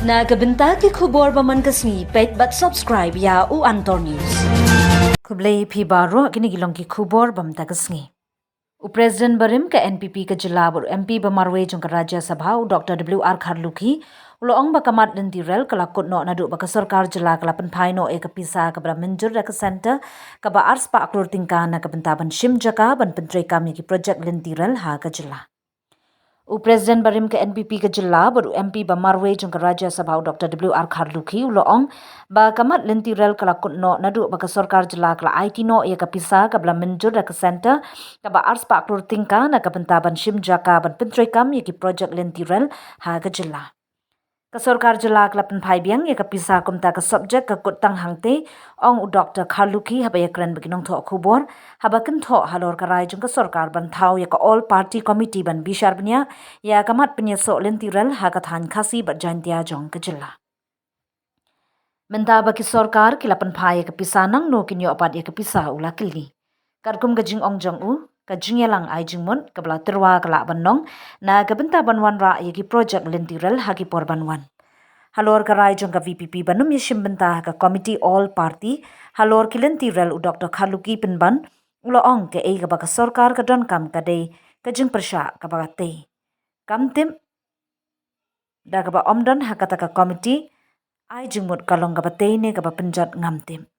Na kabenta ki khubor baman kasni pet but subscribe ya u Antor News. Kublay phi baro kini gilong ki khubor bam ta kasni. U President Barim ka NPP ka jila bor MP Bamarwe jong ka Rajya Sabha u Dr. W.R. Kharluki uloong ba kamat dan tirel kala kutno nadu ba ka sarkar jila kala pynphai no e ka pisa ka bra menjur da ka center ka ba ars pa klur tingka na ka bentaban shim jaka ban pentrei kami ki project len tirel ha ka jila. U President Barim ke NPP ke jila baru MP Bamarwe jong ke Rajya Sabha Dr. W.R. Kharluki uloong ba kamat lentirel kala kutno nadu ba ka sarkar jila kala IT no ia ka pisa ka bla menjur da ka center ka ba ars pa klur tingka na ka bentaban shim jaka ban pentrei kam ia ki project lentirel ha ka jila. Ka sarkar jila kala pynphai biang ia ka pisa kumta ka subject ka kutang hangte ong u Dr. Kharluki haba ya kren beginong tho khubor haba kin tho halor karai jong ka sarkar ban thau ya ka all party committee ban bishar bnya ya kamat penya so lentirel ha ka than khasi ba jantia jong ka jila. Menta ba ki sarkar kila pynphai ya ka pisa nang no kinyo apat ya ka pisa ula kilni. Karkum ka jing ong jong u ka jingyalang ai jingmon ka bla terwa kala banong na ka benta banwan ra ya ki project lentirel ha ki por banwan. Halor karai jong ka VPP banum yishim benta ka committee all party halor ki lentirel u Dr. Kharluki pinban ulo ong ke ei ka ba ka sarkar ka don kam ka dei ka jing persha ka ba te. Kam tim da ka ba omdan ha kata ka committee ai jingmut kalong ka ba te ne ka ba penjat ngam tim.